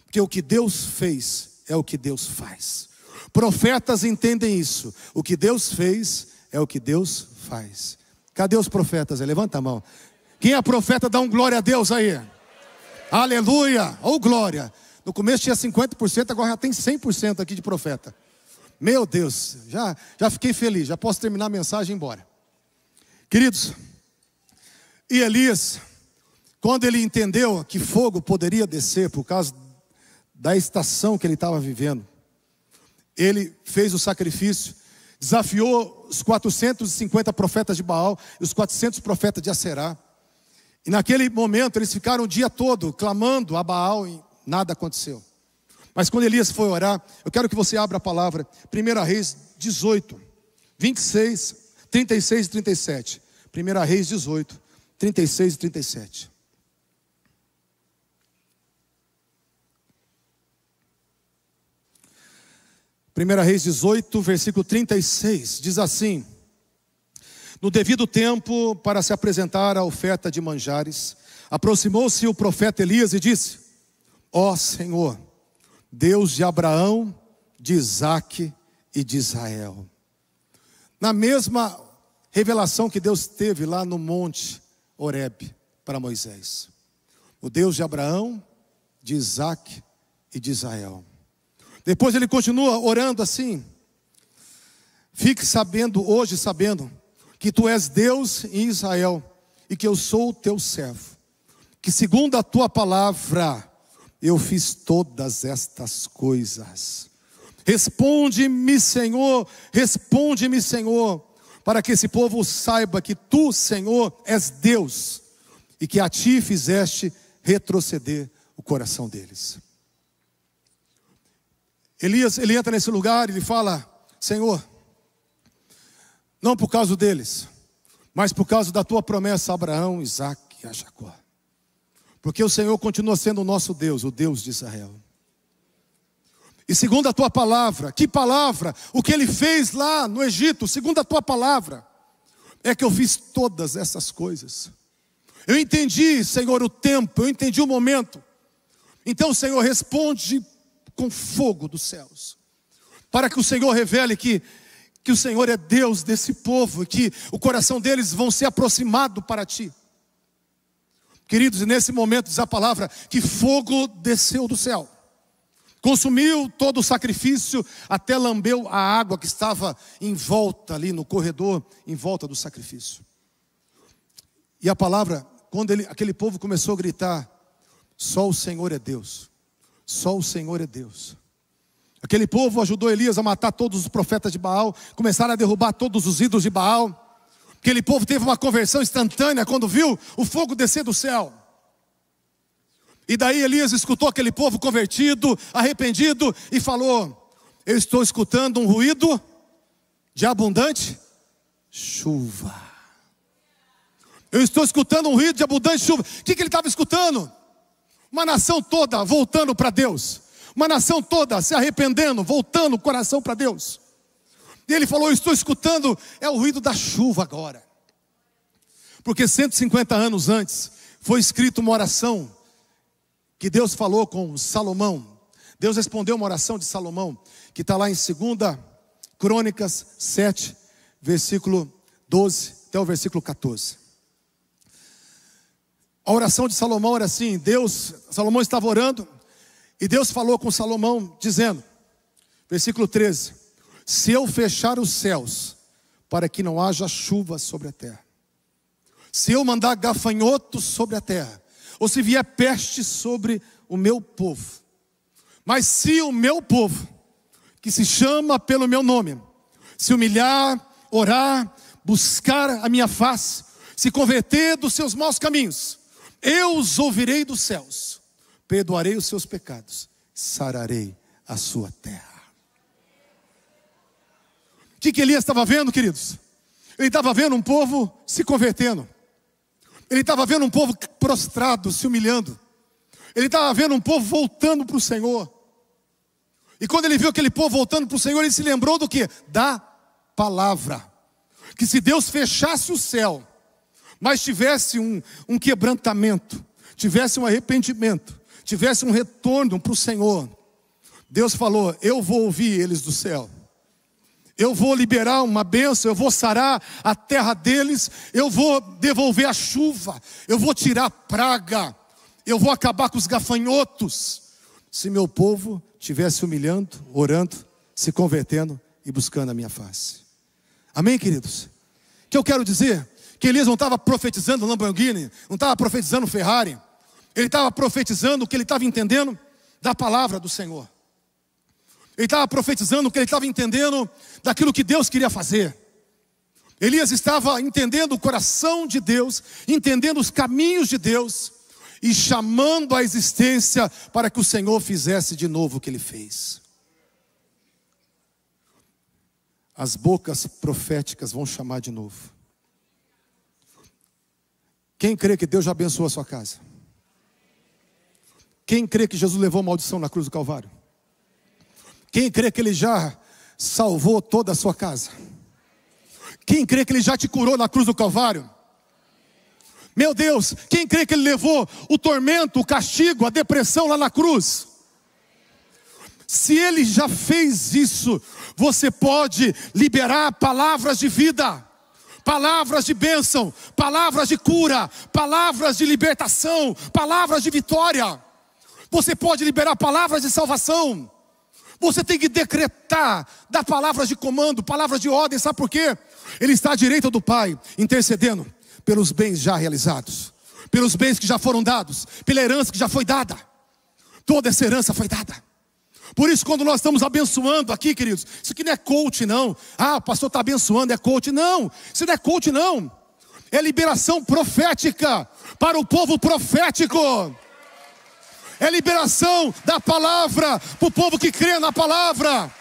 Porque o que Deus fez é o que Deus faz. Profetas entendem isso. O que Deus fez é o que Deus faz. Cadê os profetas? Levanta a mão. Quem é profeta, dá um glória a Deus aí. Aleluia, ou glória. No começo tinha 50%, agora já tem 100% aqui de profeta. Meu Deus, já fiquei feliz, já posso terminar a mensagem e ir embora. Queridos, e Elias, quando ele entendeu que fogo poderia descer por causa da estação que ele estava vivendo, ele fez o sacrifício, desafiou os 450 profetas de Baal e os 400 profetas de Aserá. E naquele momento eles ficaram o dia todo clamando a Baal e nada aconteceu. Mas quando Elias foi orar, eu quero que você abra a palavra, 1 Reis 18, 26, 36 e 37. 1 Reis 18, 36 e 37. Primeira Reis 18, versículo 36, diz assim: no devido tempo, para se apresentar a oferta de manjares, aproximou-se o profeta Elias e disse: ó Senhor, Deus de Abraão, de Isaque e de Israel. Na mesma revelação que Deus teve lá no monte Horebe para Moisés. O Deus de Abraão, de Isaque e de Israel. Depois ele continua orando assim: fique sabendo, hoje sabendo, que tu és Deus em Israel, e que eu sou o teu servo, que segundo a tua palavra, eu fiz todas estas coisas. Responde-me, Senhor, para que esse povo saiba que tu, Senhor, és Deus, e que a ti fizeste retroceder o coração deles. Elias, ele entra nesse lugar e ele fala: Senhor, não por causa deles, mas por causa da tua promessa a Abraão, Isaque e a Jacó. Porque o Senhor continua sendo o nosso Deus, o Deus de Israel. E segundo a tua palavra, que palavra? O que ele fez lá no Egito, segundo a tua palavra, é que eu fiz todas essas coisas. Eu entendi, Senhor, o tempo, eu entendi o momento. Então, Senhor, responde com fogo dos céus, para que o Senhor revele que o Senhor é Deus desse povo, e que o coração deles vão ser aproximado para ti. Queridos, e nesse momento diz a palavra que fogo desceu do céu, consumiu todo o sacrifício, até lambeu a água que estava em volta ali no corredor, em volta do sacrifício. E a palavra, quando aquele povo começou a gritar: só o Senhor é Deus, só o Senhor é Deus. Aquele povo ajudou Elias a matar todos os profetas de Baal, começaram a derrubar todos os ídolos de Baal. Aquele povo teve uma conversão instantânea quando viu o fogo descer do céu. E daí Elias escutou aquele povo convertido, arrependido, e falou: eu estou escutando um ruído de abundante chuva. Eu estou escutando um ruído de abundante chuva. O que ele estava escutando? Uma nação toda voltando para Deus. Uma nação toda se arrependendo, voltando o coração para Deus. E ele falou: eu estou escutando, é o ruído da chuva agora. Porque 150 anos antes foi escrita uma oração que Deus falou com Salomão. Deus respondeu uma oração de Salomão, que está lá em 2 Crônicas 7, versículo 12 até o versículo 14. A oração de Salomão era assim: Salomão estava orando, e Deus falou com Salomão, dizendo, versículo 13: se eu fechar os céus, para que não haja chuva sobre a terra, se eu mandar gafanhotos sobre a terra, ou se vier peste sobre o meu povo, mas se o meu povo, que se chama pelo meu nome, se humilhar, orar, buscar a minha face, se converter dos seus maus caminhos, eu os ouvirei dos céus, perdoarei os seus pecados, sararei a sua terra. O que Elias estava vendo, queridos? Ele estava vendo um povo se convertendo. Ele estava vendo um povo prostrado, se humilhando. Ele estava vendo um povo voltando para o Senhor. E quando ele viu aquele povo voltando para o Senhor, ele se lembrou do quê? Da palavra. Que se Deus fechasse o céu, mas tivesse um quebrantamento, tivesse um arrependimento, tivesse um retorno para o Senhor, Deus falou: eu vou ouvir eles do céu. Eu vou liberar uma bênção, eu vou sarar a terra deles, eu vou devolver a chuva, eu vou tirar a praga, eu vou acabar com os gafanhotos, se meu povo estivesse humilhando, orando, se convertendo e buscando a minha face. Amém, queridos? O que eu quero dizer? Que Elias não estava profetizando Lamborghini, não estava profetizando Ferrari, ele estava profetizando o que ele estava entendendo da palavra do Senhor. Ele estava profetizando o que ele estava entendendo daquilo que Deus queria fazer. Elias estava entendendo o coração de Deus, entendendo os caminhos de Deus e chamando a existência para que o Senhor fizesse de novo o que ele fez. As bocas proféticas vão chamar de novo. Quem crê que Deus já abençoou a sua casa? Quem crê que Jesus levou maldição na cruz do Calvário? Quem crê que Ele já salvou toda a sua casa? Quem crê que Ele já te curou na cruz do Calvário? Meu Deus, quem crê que Ele levou o tormento, o castigo, a depressão lá na cruz? Se Ele já fez isso, você pode liberar palavras de vida, palavras de bênção, palavras de cura, palavras de libertação, palavras de vitória. Você pode liberar palavras de salvação. Você tem que decretar, dar palavras de comando, palavras de ordem. Sabe por quê? Ele está à direita do Pai, intercedendo pelos bens já realizados, pelos bens que já foram dados, pela herança que já foi dada. Toda essa herança foi dada. Por isso, quando nós estamos abençoando aqui, queridos, isso aqui não é coach não. Ah, o pastor está abençoando, é coach. Não, isso não é coach não. É liberação profética para o povo profético. É liberação da palavra para o povo que crê na palavra.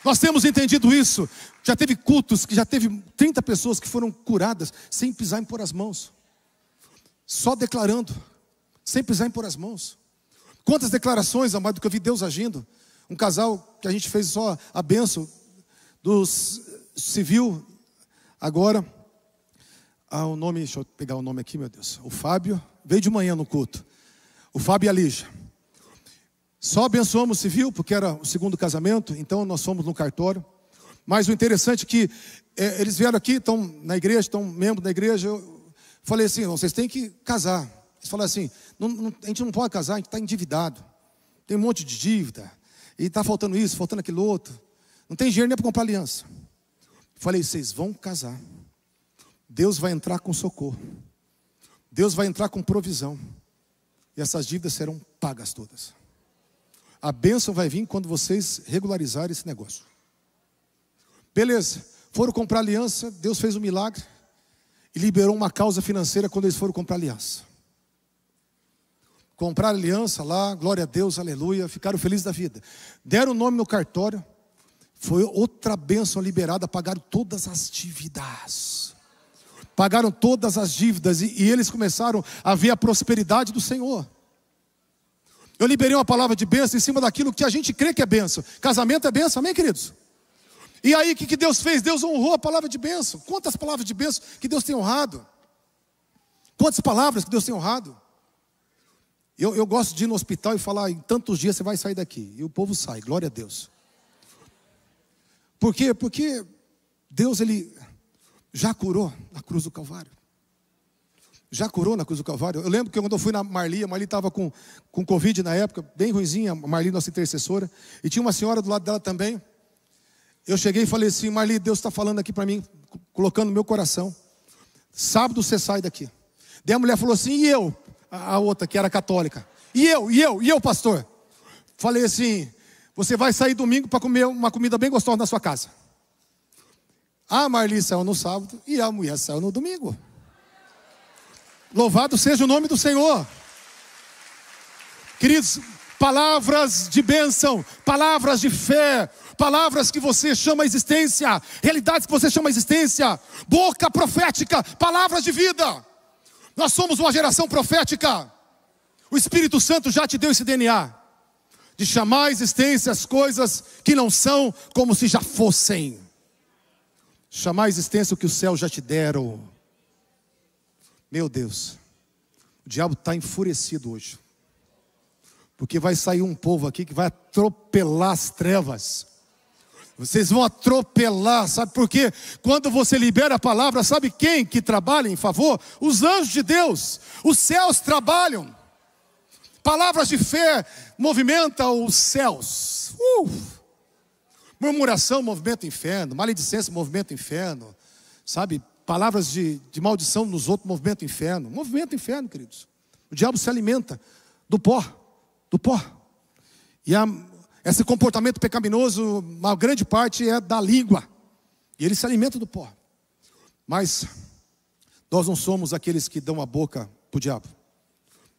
Nós temos entendido isso. Já teve cultos, que já teve 30 pessoas que foram curadas sem pisar em pôr as mãos. Só declarando, sem pisar em pôr as mãos. Quantas declarações, amado, que eu vi Deus agindo. Um casal que a gente fez só a bênção do civil. Agora, o nome, deixa eu pegar o nome aqui, meu Deus. O Fábio veio de manhã no culto. O Fábio e a Lígia. Só abençoamos o civil, porque era o segundo casamento. Então nós fomos no cartório. Mas o interessante é que eles vieram aqui, estão na igreja, estão membros da igreja. Eu falei assim: não, vocês têm que casar. Eles falaram assim: a gente não pode casar, a gente está endividado. Tem um monte de dívida. E está faltando isso, faltando aquilo outro. Não tem dinheiro nem para comprar aliança. Falei: vocês vão casar. Deus vai entrar com socorro. Deus vai entrar com provisão. E essas dívidas serão pagas todas. A bênção vai vir quando vocês regularizarem esse negócio. Beleza. foram comprar aliança, Deus fez um milagre e liberou uma causa financeira quando eles foram comprar aliança. Compraram aliança lá, glória a Deus, aleluia, ficaram felizes da vida. Deram o nome no cartório, foi outra bênção liberada, pagaram todas as dívidas. Pagaram todas as dívidas e eles começaram a ver a prosperidade do Senhor. Eu liberei uma palavra de bênção em cima daquilo que a gente crê que é bênção. Casamento é bênção, amém, queridos? E aí o que Deus fez? Deus honrou a palavra de bênção. Quantas palavras de bênção que Deus tem honrado? Quantas palavras que Deus tem honrado? Eu gosto de ir no hospital e falar, em tantos dias você vai sair daqui. E o povo sai, glória a Deus. Por quê? Porque Deus, Ele já curou na cruz do Calvário. Já curou na cruz do Calvário. Eu lembro que quando eu fui na Marli, a Marli estava com Covid na época, bem ruinzinha, a Marli, nossa intercessora. E tinha uma senhora do lado dela também. Eu cheguei e falei assim, Marli, Deus está falando aqui para mim, colocando no meu coração. Sábado você sai daqui. Daí a mulher falou assim, e eu? A outra que era católica. E eu, pastor? Falei assim, você vai sair domingo para comer uma comida bem gostosa na sua casa. A Marli saiu no sábado e a mulher saiu no domingo. Louvado seja o nome do Senhor. Queridos, palavras de bênção, palavras de fé, palavras que você chama a existência, realidades que você chama a existência, boca profética, palavras de vida. Nós somos uma geração profética. O Espírito Santo já te deu esse DNA de chamar a existência as coisas que não são como se já fossem. Chamar a existência o que os céus já te deram. Meu Deus, o diabo está enfurecido hoje. Porque vai sair um povo aqui que vai atropelar as trevas. Vocês vão atropelar, sabe por quê? Quando você libera a palavra, sabe quem que trabalha em favor? Os anjos de Deus, os céus trabalham. Palavras de fé movimentam os céus. Murmuração movimenta o inferno, maledicência movimenta o inferno, sabe? Palavras de maldição nos outros movimenta o inferno. Movimenta o inferno, queridos. O diabo se alimenta do pó. E esse comportamento pecaminoso, uma grande parte é da língua. E ele se alimenta do pó. Mas nós não somos aqueles que dão a boca para o diabo.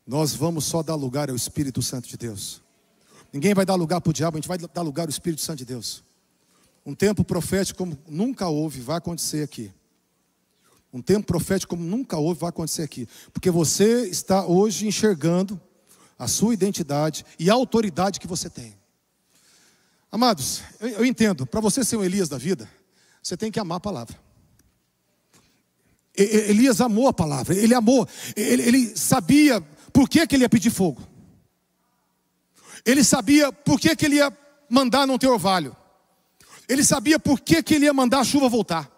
Nós vamos só dar lugar ao Espírito Santo de Deus. Ninguém vai dar lugar para o diabo, a gente vai dar lugar ao Espírito Santo de Deus. Um tempo profético como nunca houve vai acontecer aqui. Um tempo profético como nunca houve vai acontecer aqui. Porque você está hoje enxergando a sua identidade e a autoridade que você tem. Amados, eu entendo, para você ser um Elias da vida, você tem que amar a palavra. Elias amou a palavra, ele amou, ele sabia por que ele ia pedir fogo. Ele sabia por que ele ia mandar não ter orvalho. Ele sabia por que ele ia mandar a chuva voltar.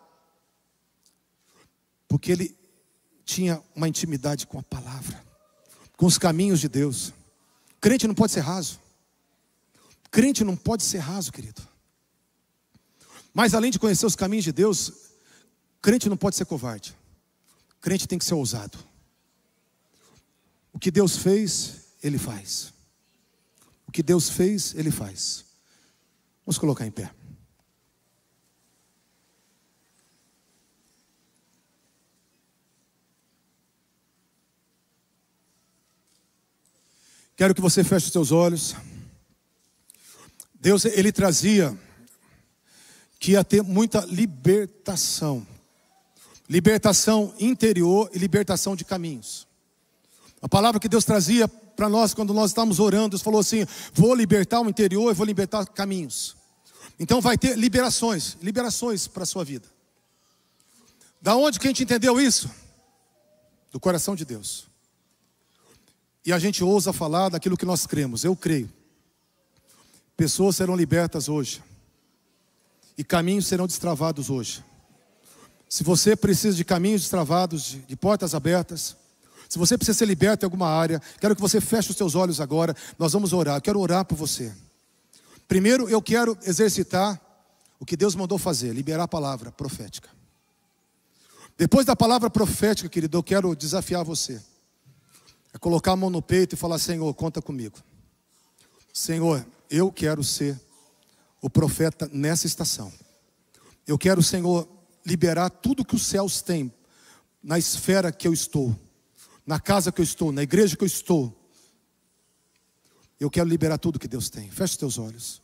Porque ele tinha uma intimidade com a palavra, com os caminhos de Deus. Crente não pode ser raso. Crente não pode ser raso, querido. Mas além de conhecer os caminhos de Deus, crente não pode ser covarde. Crente tem que ser ousado. O que Deus fez, Ele faz. O que Deus fez, Ele faz. Vamos colocar em pé. Quero que você feche os seus olhos. Deus, Ele trazia que ia ter muita libertação. Libertação interior e libertação de caminhos. A palavra que Deus trazia para nós quando nós estávamos orando, Deus falou assim, vou libertar o interior e vou libertar caminhos. Então vai ter liberações para a sua vida. Da onde que a gente entendeu isso? Do coração de Deus. E a gente ousa falar daquilo que nós cremos. Eu creio. Pessoas serão libertas hoje. E caminhos serão destravados hoje. Se você precisa de caminhos destravados, de portas abertas, se você precisa ser liberto em alguma área, quero que você feche os seus olhos agora. Nós vamos orar. Eu quero orar por você. Primeiro eu quero exercitar o que Deus mandou fazer. Liberar a palavra profética. Depois da palavra profética, querido, eu quero desafiar você. É colocar a mão no peito e falar, Senhor, conta comigo. Senhor, eu quero ser o profeta nessa estação. Eu quero, Senhor, liberar tudo que os céus têm na esfera que eu estou, na casa que eu estou, na igreja que eu estou. Eu quero liberar tudo que Deus tem. Feche os teus olhos.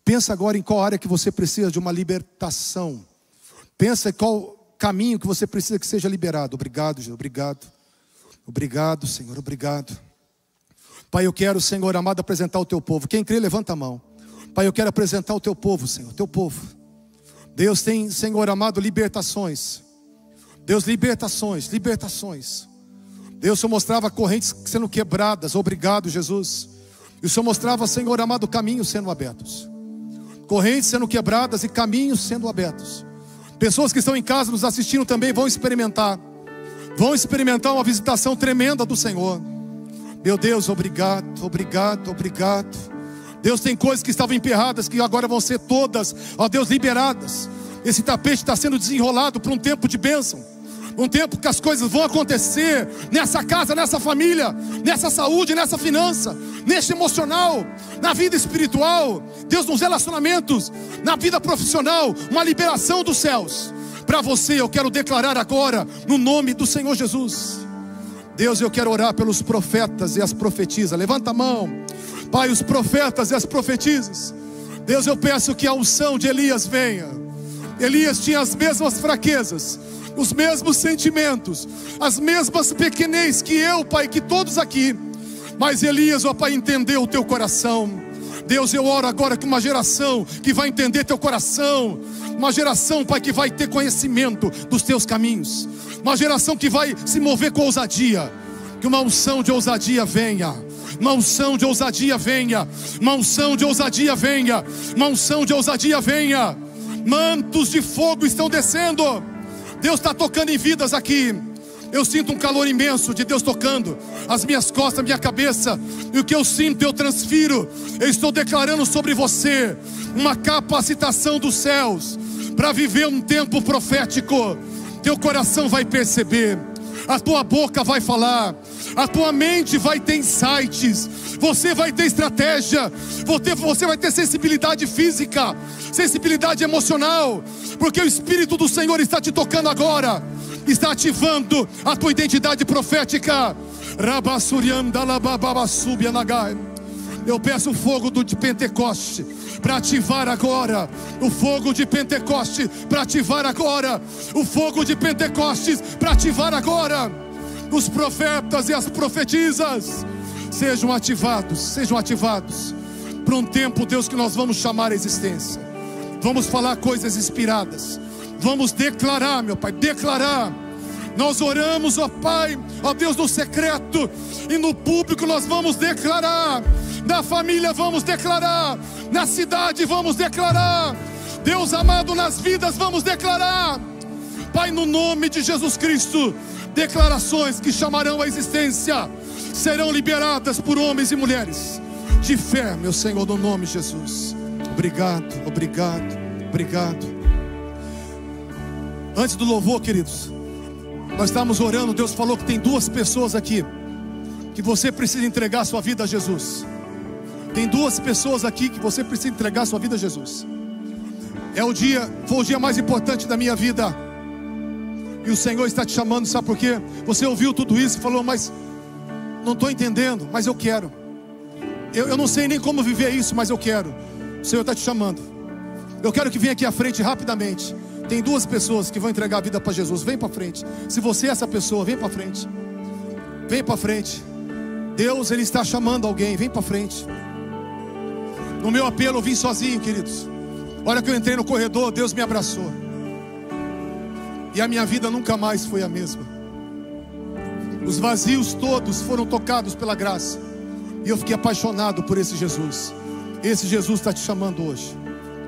Pensa agora em qual área que você precisa de uma libertação. Pensa em qual caminho que você precisa que seja liberado. Obrigado, Jesus, obrigado. Obrigado, Senhor, obrigado. Pai, eu quero, Senhor amado, apresentar o teu povo. Quem crê, levanta a mão. Pai, eu quero apresentar o teu povo, Senhor, teu povo. Deus tem, Senhor amado, libertações. Deus, libertações, libertações. Deus, o Senhor mostrava correntes sendo quebradas. Obrigado, Jesus. E o Senhor mostrava, Senhor amado, caminhos sendo abertos. Correntes sendo quebradas e caminhos sendo abertos. Pessoas que estão em casa nos assistindo também vão experimentar uma visitação tremenda do Senhor. Meu Deus, obrigado, obrigado, obrigado. Deus, tem coisas que estavam emperradas que agora vão ser todas, ó Deus, liberadas. Esse tapete está sendo desenrolado para um tempo de bênção, um tempo que as coisas vão acontecer nessa casa, nessa família, nessa saúde, nessa finança, nesse emocional, na vida espiritual, Deus, nos relacionamentos, na vida profissional, uma liberação dos céus. Para você eu quero declarar agora, no nome do Senhor Jesus. Deus, eu quero orar pelos profetas e as profetisas. Levanta a mão, Pai, os profetas e as profetisas. Deus, eu peço que a unção de Elias venha. Elias tinha as mesmas fraquezas, os mesmos sentimentos, as mesmas pequenez que eu, Pai, que todos aqui. Mas Elias, ó Pai, entendeu o teu coração. Deus, eu oro agora que uma geração que vai entender teu coração, uma geração, Pai, que vai ter conhecimento dos teus caminhos, uma geração que vai se mover com ousadia. Que uma unção de ousadia venha, uma unção de ousadia venha, uma unção de ousadia venha, uma unção de ousadia venha. Mantos de fogo estão descendo. Deus está tocando em vidas aqui. Eu sinto um calor imenso de Deus tocando as minhas costas, a minha cabeça. E o que eu sinto, eu transfiro. Eu estou declarando sobre você uma capacitação dos céus para viver um tempo profético. Teu coração vai perceber, a tua boca vai falar, a tua mente vai ter insights, você vai ter estratégia, você vai ter sensibilidade física, sensibilidade emocional, porque o Espírito do Senhor está te tocando agora, está ativando a tua identidade profética. Eu peço o fogo de Pentecoste para ativar agora, o fogo de Pentecoste para ativar agora, o fogo de Pentecoste para ativar agora. Os profetas e as profetisas sejam ativados para um tempo, Deus, que nós vamos chamar a existência. Vamos falar coisas inspiradas, vamos declarar, meu Pai, declarar. Nós oramos, ó Pai, ó Deus, no secreto e no público nós vamos declarar. Na família vamos declarar, na cidade vamos declarar, Deus amado, nas vidas vamos declarar. Pai, no nome de Jesus Cristo, declarações que chamarão a existência serão liberadas por homens e mulheres de fé, meu Senhor, no nome de Jesus. Obrigado, obrigado, obrigado. Antes do louvor, queridos, nós estávamos orando. Deus falou que tem duas pessoas aqui que você precisa entregar a sua vida a Jesus. Tem duas pessoas aqui que você precisa entregar a sua vida a Jesus. Foi o dia mais importante da minha vida. E o Senhor está te chamando, sabe por quê? Você ouviu tudo isso e falou, mas não estou entendendo, mas eu quero. Eu não sei nem como viver isso, mas eu quero. O Senhor está te chamando. Eu quero que venha aqui à frente rapidamente. Tem duas pessoas que vão entregar a vida para Jesus. Vem para frente. Se você é essa pessoa, vem para frente. Vem para frente. Deus, Ele está chamando alguém. Vem para frente. No meu apelo eu vim sozinho, queridos. A hora que eu entrei no corredor, Deus me abraçou. E a minha vida nunca mais foi a mesma. Os vazios todos foram tocados pela graça. E eu fiquei apaixonado por esse Jesus. Esse Jesus está te chamando hoje.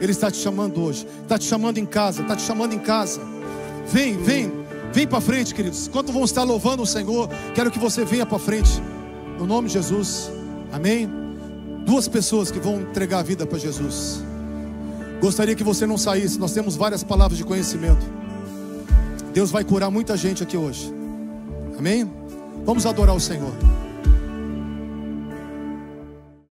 Ele está te chamando hoje. Está te chamando em casa. Está te chamando em casa. Vem para frente, queridos. Enquanto vão estar louvando o Senhor, quero que você venha para frente. No nome de Jesus. Amém. Duas pessoas que vão entregar a vida para Jesus. Gostaria que você não saísse. Nós temos várias palavras de conhecimento. Deus vai curar muita gente aqui hoje. Amém? Vamos adorar o Senhor.